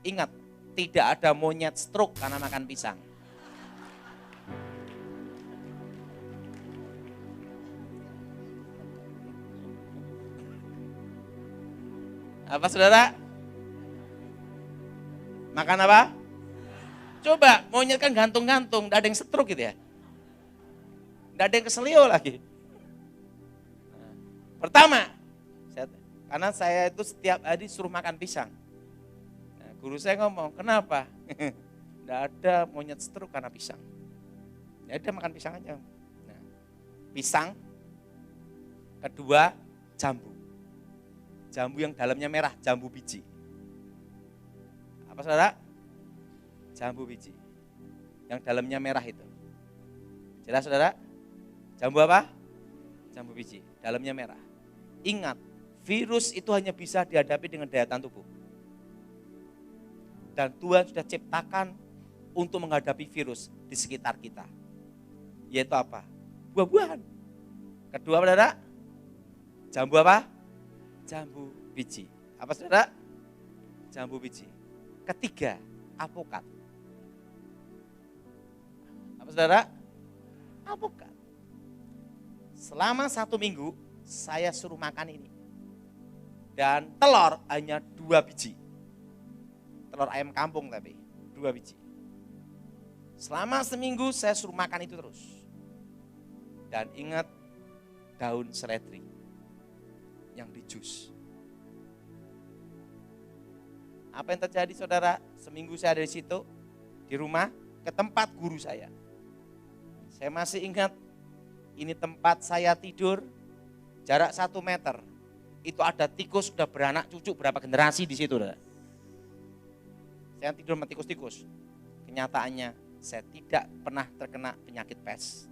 Ingat, tidak ada monyet stroke karena makan pisang. Apa saudara? Makan apa? Coba, monyet kan gantung-gantung, tidak ada yang stroke gitu ya. Tidak ada yang keselio lagi. Nah, pertama, karena saya itu setiap hari suruh makan pisang. Nah, guru saya ngomong, kenapa? Tidak ada monyet stroke karena pisang. Ya udah makan pisang aja. Nah, pisang. Kedua, jambu. Jambu yang dalamnya merah, jambu biji. Apa saudara? Jambu biji. Yang dalamnya merah itu. Jelas saudara? Jambu apa? Jambu biji, dalamnya merah. Ingat, Virus itu hanya bisa dihadapi dengan daya tahan tubuh. Dan Tuhan sudah ciptakan untuk menghadapi virus di sekitar kita. Yaitu apa? Buah-buahan. Kedua, saudara, jambu apa? Jambu biji. Apa, saudara? Jambu biji. Ketiga, alpukat. Apa, saudara? Alpukat. Selama 1 minggu saya suruh makan ini. Dan telur hanya 2 biji. Telur ayam kampung tapi 2 biji. Selama seminggu saya suruh makan itu terus. Dan ingat daun seledri yang di jus. Apa yang terjadi, saudara? Seminggu saya ada di situ, di rumah, ke tempat guru saya. Saya masih ingat, ini tempat saya tidur, jarak 1 meter. Itu ada tikus, sudah beranak cucu berapa generasi di situ. Saudara. Saya tidur sama tikus-tikus. Kenyataannya saya tidak pernah terkena penyakit pes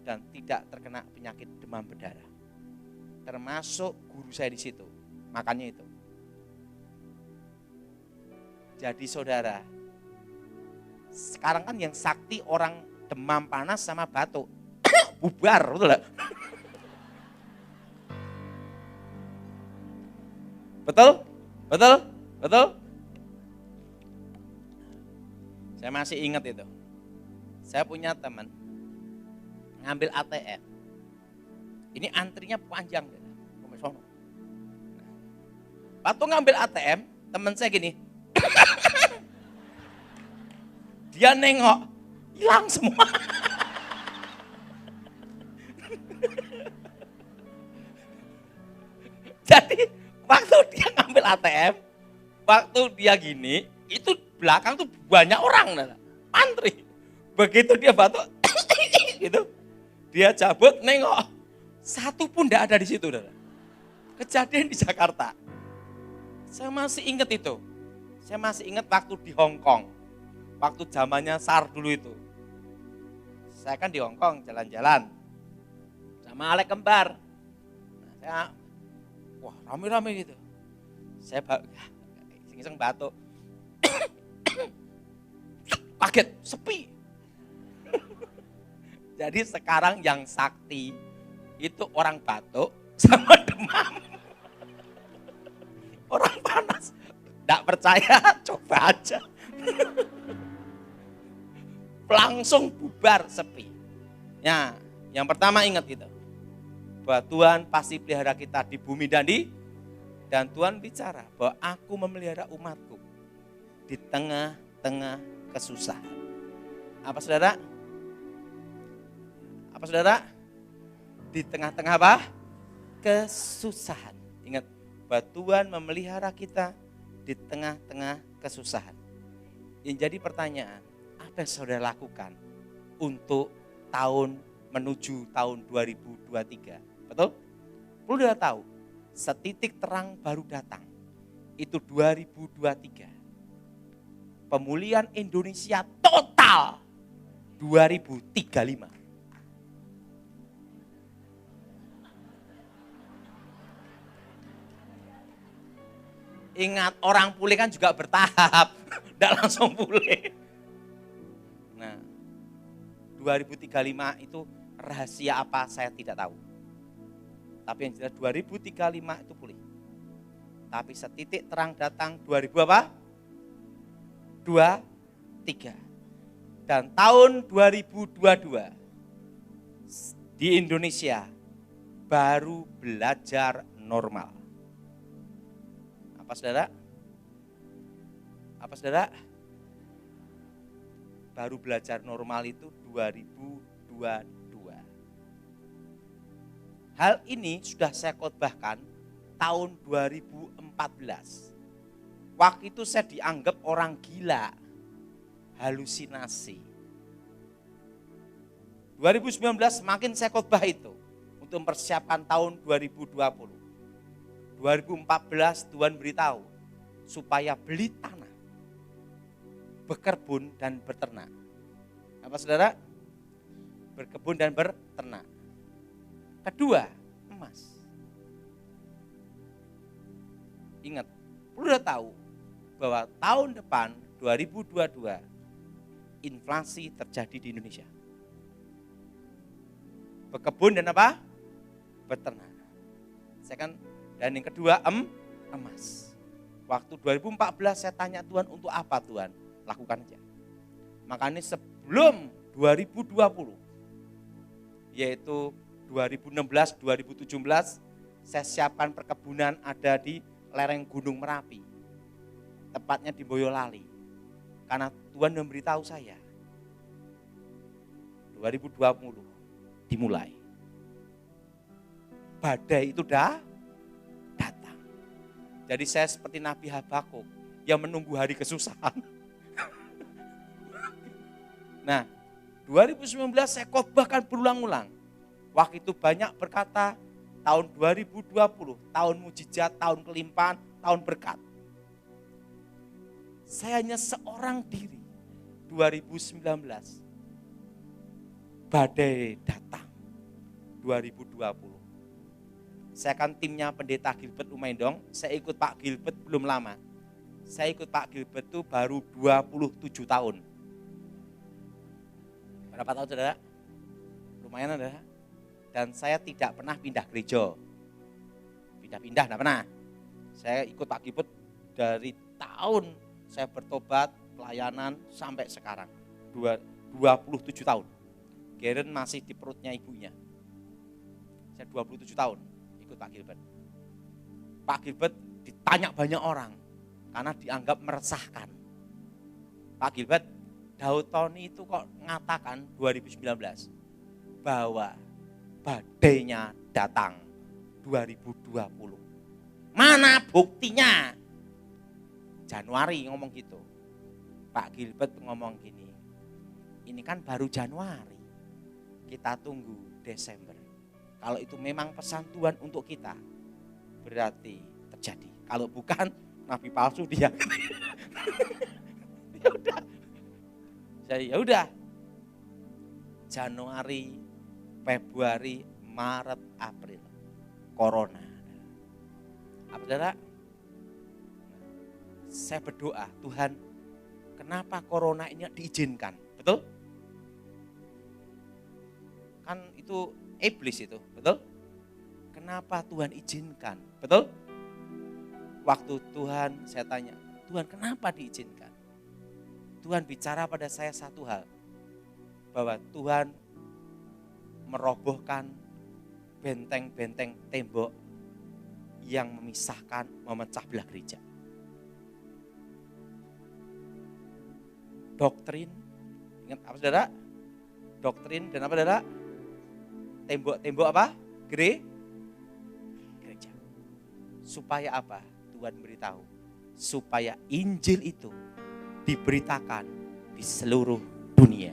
dan tidak terkena penyakit demam berdarah. Termasuk guru saya di situ, makannya itu. Jadi saudara, sekarang kan yang sakti orang demam panas sama batuk. Bubar, betul gak? Betul? Betul? Betul? Saya masih ingat itu. Saya punya teman ngambil ATM. Ini antrinya panjang. Waktu ngambil ATM, teman saya gini. Dia nengok, hilang semua. Jadi waktu dia ngambil ATM, waktu dia gini, itu belakang tuh banyak orang, antri. Begitu dia batuk, gitu, dia cabut nengok, satu pun tidak ada di situ. Kejadian di Jakarta. Saya masih ingat itu. Saya masih ingat waktu di Hong Kong, waktu zamannya SARS dulu itu. Saya kan di Hong Kong jalan-jalan sama Alek Kembar. Nah, saya, wah rame-rame gitu. Saya iseng-iseng batuk. Kaget, sepi. Jadi sekarang yang sakti itu orang batuk sama demam. Orang panas. Tidak percaya, coba aja. Langsung bubar, sepi. Ya, yang pertama ingat itu. Bahwa Tuhan pasti pelihara kita di bumi dan Tuhan bicara bahwa aku memelihara umatku di tengah-tengah kesusahan. Apa saudara? Apa saudara? Di tengah-tengah apa? Kesusahan. Ingat bahwa Tuhan memelihara kita di tengah-tengah kesusahan. Yang jadi pertanyaan, apa yang saudara lakukan untuk menuju tahun 2023? Betul? Perlu dia tahu, setitik terang baru datang. Itu 2023. Pemulihan Indonesia total 2035. Ingat, orang pulih kan juga bertahap, tidak langsung pulih. Nah, 2035 itu rahasia apa saya tidak tahu. Tapi yang jelas 2035 itu pulih. Tapi setitik terang datang 2000 apa? 23. Dan tahun 2022 di Indonesia baru belajar normal. Apa saudara? Apa saudara? Baru belajar normal itu 2022. Hal ini sudah saya khotbahkan tahun 2014. Waktu itu saya dianggap orang gila, halusinasi. 2019 makin saya khotbah itu untuk mempersiapkan tahun 2020. 2014 Tuhan beritahu supaya beli tanah, berkebun dan berternak. Apa saudara? Berkebun dan berternak. Kedua, emas. Ingat, perlu udah tahu bahwa tahun depan 2022 inflasi terjadi di Indonesia. Berkebun dan apa? Beternak. Dan yang kedua emas. Waktu 2014 saya tanya Tuhan, untuk apa Tuhan? Lakukan aja. Makanya sebelum 2020, yaitu 2016, 2017, saya siapkan perkebunan ada di lereng Gunung Merapi. Tepatnya di Boyolali. Karena Tuhan memberitahu saya, 2020 dimulai. Badai itu dah datang. Jadi saya seperti Nabi Habakuk yang menunggu hari kesusahan. Nah, 2019 saya khotbahkan berulang-ulang. Waktu itu banyak berkata, tahun 2020, tahun mujizat, tahun kelimpahan, tahun berkat. Saya hanya seorang diri, 2019. Badai datang, 2020. Saya kan timnya pendeta Gilbert Umaindong, saya ikut Pak Gilbert belum lama. Saya ikut Pak Gilbert itu baru 27 tahun. Berapa tahun saudara? Lumayan saudara. Dan saya tidak pernah pindah gereja. Pindah-pindah tidak pernah. Saya ikut Pak Gilbert dari tahun saya bertobat, pelayanan sampai sekarang. 27 tahun. Geren masih di perutnya ibunya. Saya 27 tahun ikut Pak Gilbert. Pak Gilbert ditanya banyak orang karena dianggap meresahkan. Pak Gilbert, Daud Tony itu kok ngatakan 2019 bahwa badainya datang 2020. Mana buktinya? Januari ngomong gitu. Pak Gilbert ngomong gini, ini kan baru Januari, kita tunggu Desember. Kalau itu memang pesan Tuhan untuk kita, berarti terjadi. Kalau bukan, nabi palsu dia. Ya udah. Jadi ya udah. Januari, Februari, Maret, April, corona. Apa saudara? Saya berdoa, Tuhan, kenapa corona ini diizinkan? Betul? Kan itu iblis itu, betul? Kenapa Tuhan izinkan? Betul? Waktu Tuhan, saya tanya, Tuhan kenapa diizinkan? Tuhan bicara pada saya satu hal, bahwa Tuhan merobohkan benteng-benteng tembok yang memisahkan, memecah belah gereja. Doktrin, ingat apa saudara? Doktrin dan apa saudara? Tembok-tembok apa? Gereja. Supaya apa? Tuhan beritahu. Supaya Injil itu diberitakan di seluruh dunia.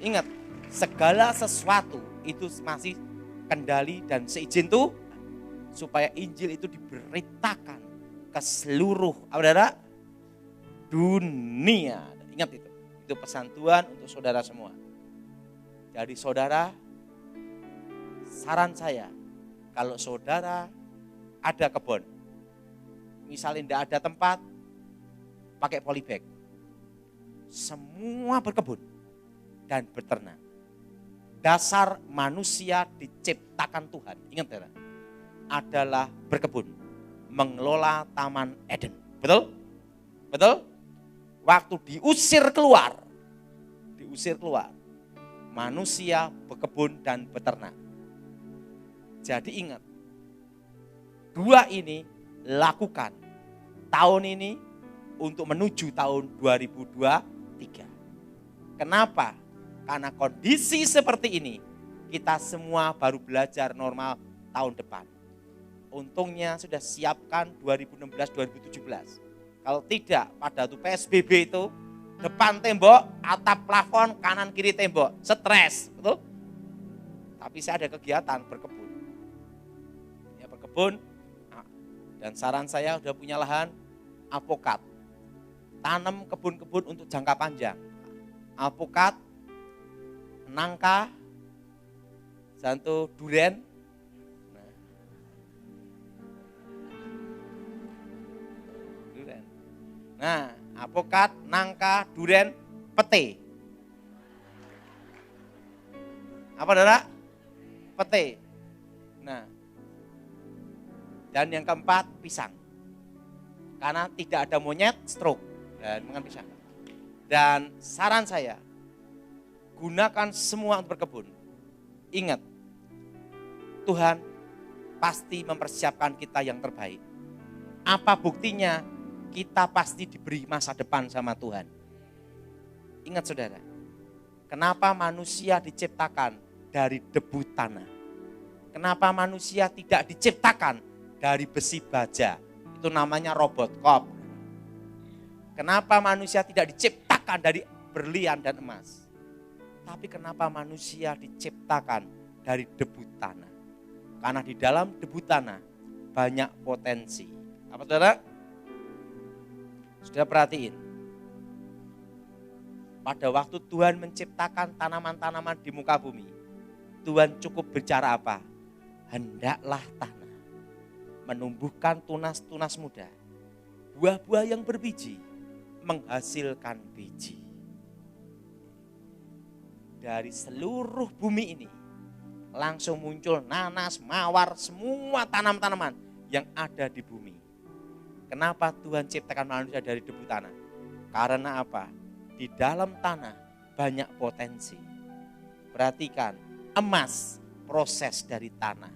Ingat, segala sesuatu itu masih kendali dan seizin Tuhan. Supaya Injil itu diberitakan ke seluruh dunia. Ingat itu. Itu pesan Tuhan untuk saudara semua. Jadi saudara, saran saya, kalau saudara ada kebun, misalnya tidak ada tempat, pakai polybag. Semua berkebun dan beternak. Dasar manusia diciptakan Tuhan, ingat saudara, adalah berkebun, mengelola Taman Eden. Betul? Betul? Waktu diusir keluar, manusia berkebun dan beternak. Jadi ingat, dua ini lakukan tahun ini untuk menuju tahun 2023. Kenapa? Karena kondisi seperti ini, kita semua baru belajar normal tahun depan. Untungnya sudah siapkan 2016-2017. Kalau tidak, pada waktu PSBB itu, depan tembok, atap plafon, kanan kiri tembok, stres, betul? Tapi saya ada kegiatan berkebun. Ya berkebun, dan saran saya udah punya lahan, alpukat. Tanam kebun-kebun untuk jangka panjang. Alpukat, nangka, santu, duren. Nah, apokat, nangka, duren, pete. Apa saudara? Pete. Nah, dan yang keempat pisang. Karena tidak ada monyet, stroke. Dan makan pisang. Dan saran saya, gunakan semua untuk berkebun. Ingat, Tuhan pasti mempersiapkan kita yang terbaik. Apa buktinya? Kita pasti diberi masa depan sama Tuhan. Ingat saudara, kenapa manusia diciptakan dari debu tanah? Kenapa manusia tidak diciptakan dari besi baja? Itu namanya robot cop. Kenapa manusia tidak diciptakan dari berlian dan emas? Tapi kenapa manusia diciptakan dari debu tanah? Karena di dalam debu tanah banyak potensi. Apa saudara? Sudah perhatiin? Pada waktu Tuhan menciptakan tanaman-tanaman di muka bumi, Tuhan cukup bicara apa? Hendaklah tanah menumbuhkan tunas-tunas muda, buah-buah yang berbiji, menghasilkan biji. Dari seluruh bumi ini, langsung muncul nanas, mawar, semua tanaman-tanaman yang ada di bumi. Kenapa Tuhan ciptakan manusia dari debu tanah? Karena apa? Di dalam tanah banyak potensi. Perhatikan, emas proses dari tanah.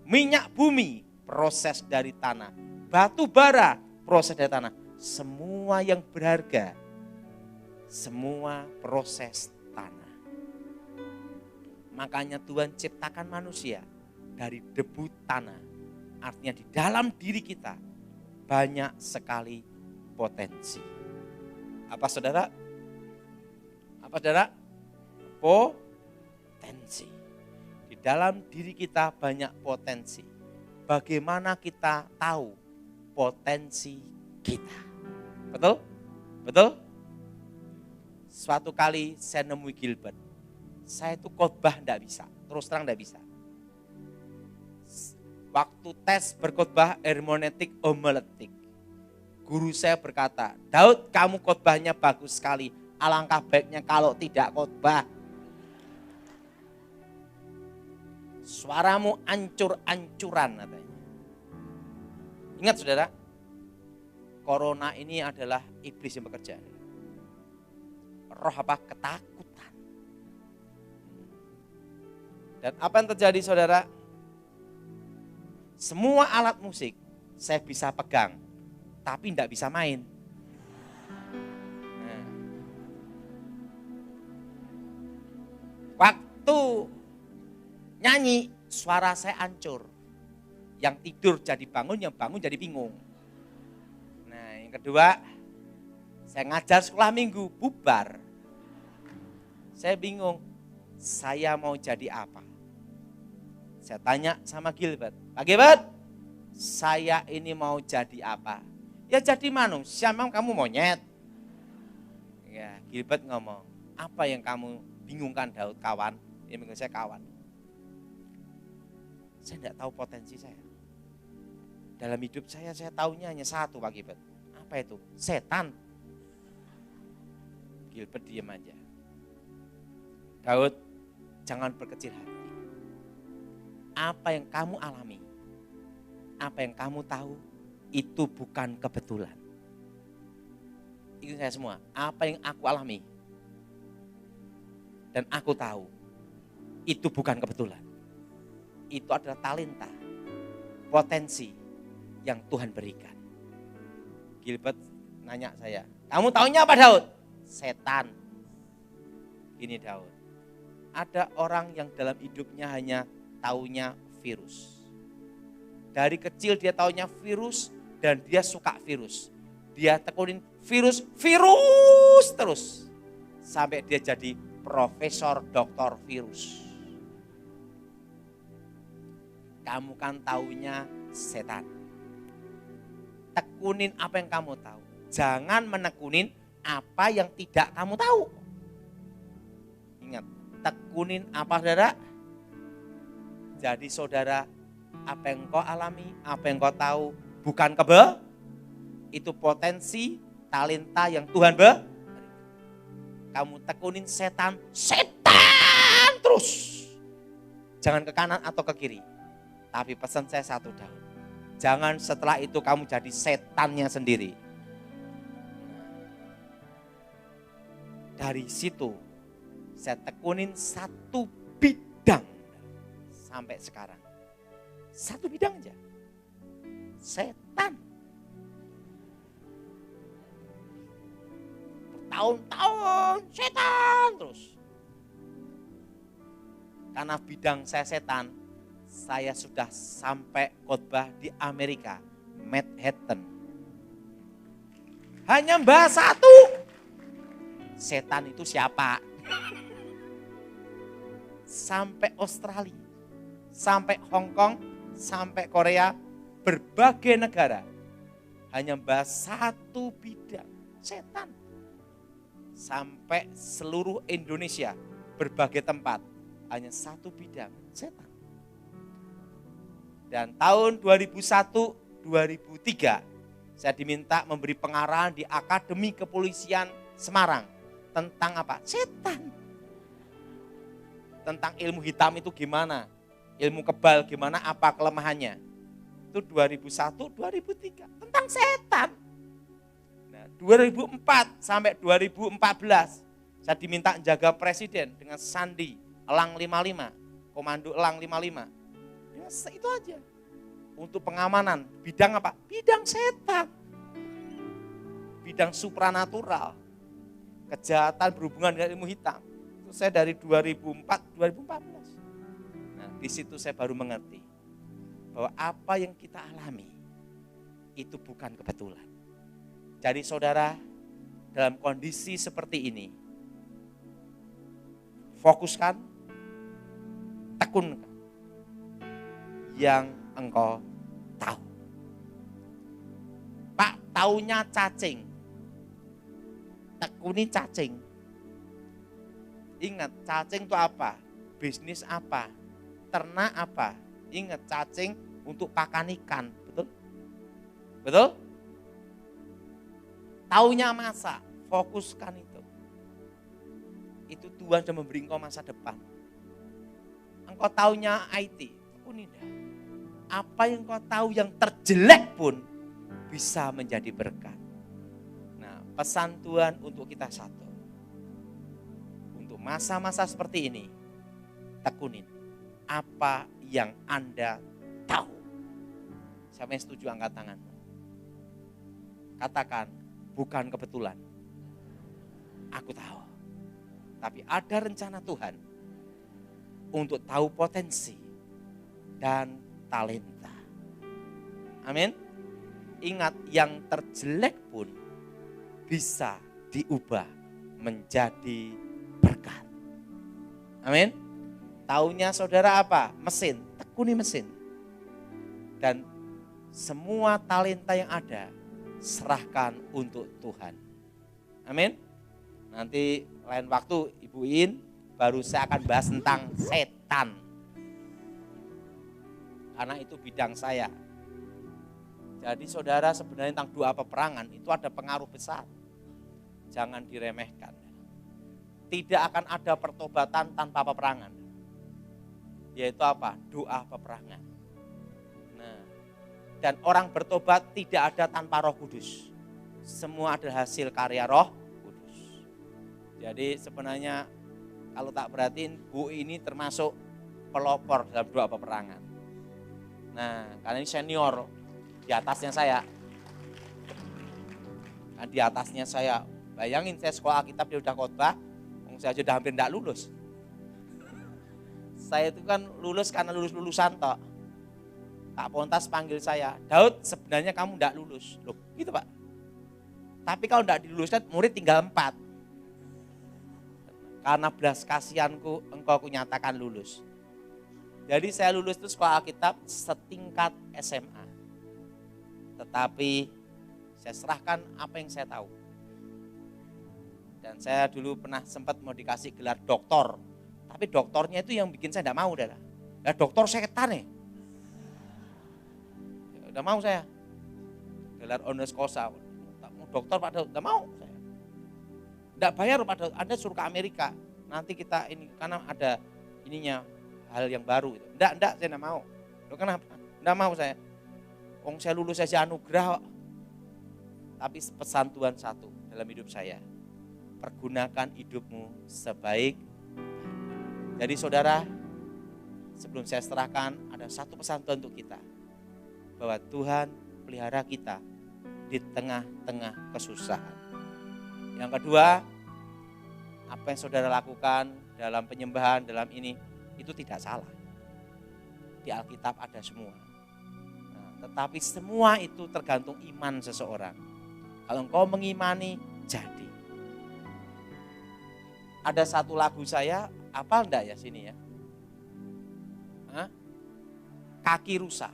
Minyak bumi proses dari tanah. Batu bara proses dari tanah. Semua yang berharga, semua proses tanah. Makanya Tuhan ciptakan manusia dari debu tanah. Artinya di dalam diri kita banyak sekali potensi. Apa saudara? Apa saudara? Potensi. Di dalam diri kita banyak potensi. Bagaimana kita tahu potensi kita? Betul? Betul? Suatu kali saya nemui Gilbert. Saya itu khotbah enggak bisa, terus terang enggak bisa. Waktu tes berkhotbah hermeneutik homiletik, guru saya berkata, Daud kamu khotbahnya bagus sekali, alangkah baiknya kalau tidak khotbah. Suaramu ancur-ancuran katanya. Ingat saudara, corona ini adalah iblis yang bekerja. Roh apa? Ketakutan. Dan apa yang terjadi saudara? Semua alat musik saya bisa pegang, tapi tidak bisa main. Nah. Waktu nyanyi, suara saya hancur. Yang tidur jadi bangun, yang bangun jadi bingung. Nah yang kedua, saya ngajar sekolah minggu, bubar. Saya bingung, saya mau jadi apa? Saya tanya sama Gilbert, Pak Gilbert, saya ini mau jadi apa? Ya jadi manusia, memang kamu monyet. Ya, Gilbert ngomong, apa yang kamu bingungkan Daud kawan? Ini bingung saya kawan. Saya tidak tahu potensi saya. Dalam hidup saya tahunya hanya satu Pak Gilbert. Apa itu? Setan. Gilbert diam aja. Daud, jangan berkecil hati. Apa yang kamu alami, apa yang kamu tahu, itu bukan kebetulan. Itu saya semua, apa yang aku alami, dan aku tahu, itu bukan kebetulan. Itu adalah talenta, potensi yang Tuhan berikan. Gilbert nanya saya, kamu taunya apa Daud? Setan. Ini Daud. Ada orang yang dalam hidupnya hanya taunya virus. Dari kecil dia taunya virus dan dia suka virus. Dia tekunin virus terus. Sampai dia jadi profesor doktor virus. Kamu kan taunya setan. Tekunin apa yang kamu tahu. Jangan menekunin apa yang tidak kamu tahu. Ingat, tekunin apa saudara? Jadi saudara, apa yang kau alami, apa yang kau tahu, bukan itu potensi talenta yang Tuhan berikan. Kamu tekunin setan terus. Jangan ke kanan atau ke kiri. Tapi pesan saya satu Daud. Jangan setelah itu kamu jadi setannya sendiri. Dari situ saya tekunin satu bidang sampai sekarang. Satu bidang aja. Setan. Bertahun-tahun setan terus. Karena bidang saya setan, saya sudah sampai khotbah di Amerika, Manhattan. Hanya bahas satu. Setan itu siapa? Sampai Australia, sampai Hong Kong, sampai Korea, berbagai negara. Hanya bahas satu bidang, setan. Sampai seluruh Indonesia, berbagai tempat, hanya satu bidang, setan. Dan tahun 2001-2003, saya diminta memberi pengarahan di Akademi Kepolisian Semarang. Tentang apa? Setan. Tentang ilmu hitam itu gimana? Ilmu kebal gimana? Apa kelemahannya? Itu 2001-2003. Tentang setan. Nah, 2004 sampai 2014, saya diminta jaga presiden dengan Sandi, Elang 55, Komando Elang 55. Itu aja. Untuk pengamanan, bidang apa? Bidang setan. Bidang supranatural. Kejahatan berhubungan dengan ilmu hitam. Itu saya dari 2004-2014. Nah, di situ saya baru mengerti bahwa apa yang kita alami itu bukan kebetulan. Jadi saudara, dalam kondisi seperti ini, fokuskan, tekunkan yang engkau tahu. Pak, taunya cacing. Tekuni cacing. Ingat, cacing itu apa? Bisnis apa? Ternak apa? Ingat, cacing untuk pakan ikan. Betul? Betul? Taunya masak, fokuskan itu. Itu Tuhan sudah memberi engkau masa depan. Engkau taunya IT, tekuni dah. Apa yang engkau tahu yang terjelek pun bisa menjadi berkat. Pesan Tuhan untuk kita satu. Untuk masa-masa seperti ini, tekunin apa yang Anda tahu. Siapa yang setuju angkat tanganmu? Katakan, bukan kebetulan. Aku tahu. Tapi ada rencana Tuhan untuk tahu potensi dan talenta. Amin. Ingat, yang terjelek pun bisa diubah menjadi berkat. Amin. Taunya saudara apa? Mesin, tekuni mesin. Dan semua talenta yang ada, serahkan untuk Tuhan. Amin. Nanti lain waktu Ibu In, baru saya akan bahas tentang setan. Karena itu bidang saya. Jadi saudara, sebenarnya tentang doa peperangan itu ada pengaruh besar. Jangan diremehkan. Tidak akan ada pertobatan tanpa peperangan. Yaitu apa? Doa peperangan. Nah, dan orang bertobat tidak ada tanpa Roh Kudus. Semua adalah hasil karya Roh Kudus. Jadi sebenarnya kalau tak perhatiin, Bu ini termasuk pelopor dalam doa peperangan. Nah, karena ini senior, di atasnya saya. Nah, di atasnya saya. Bayangin, saya sekolah Alkitab, dia udah khotbah, saya aja udah hampir enggak lulus. Saya itu kan lulus karena lulusan tok. Kak Pontas panggil saya, Daud sebenarnya kamu enggak lulus. Loh gitu Pak. Tapi kalau enggak diluluskan, murid tinggal 4. Karena belas kasihanku, engkau kunyatakan lulus. Jadi saya lulus itu sekolah Alkitab setingkat SMA. Tetapi saya serahkan apa yang saya tahu. Dan saya dulu pernah sempat mau dikasih gelar doktor. Tapi doktornya itu yang bikin saya enggak mau. Ya doktor setan nih. Udah mau saya. Gelar honors causa. Tak mau dokter Pak Daud, enggak mau saya. Enggak bayar Pak Daud, Anda suruh ke Amerika. Nanti kita ini, karena ada ininya, hal yang baru. Enggak, saya enggak mau. Loh kenapa? Enggak mau saya. Wong saya lulus saja anugerah kok. Tapi pesan Tuhan satu dalam hidup saya. Pergunakan hidupmu sebaik. Jadi saudara, sebelum saya serahkan, ada satu pesan Tuhan untuk kita. Bahwa Tuhan pelihara kita di tengah-tengah kesusahan. Yang kedua, apa yang saudara lakukan dalam penyembahan, dalam ini, itu tidak salah. Di Alkitab ada semua. Nah, tetapi semua itu tergantung iman seseorang. Kalau engkau mengimani, jadi. Ada satu lagu saya, hafal enggak ya sini ya? Hah? Kaki rusa.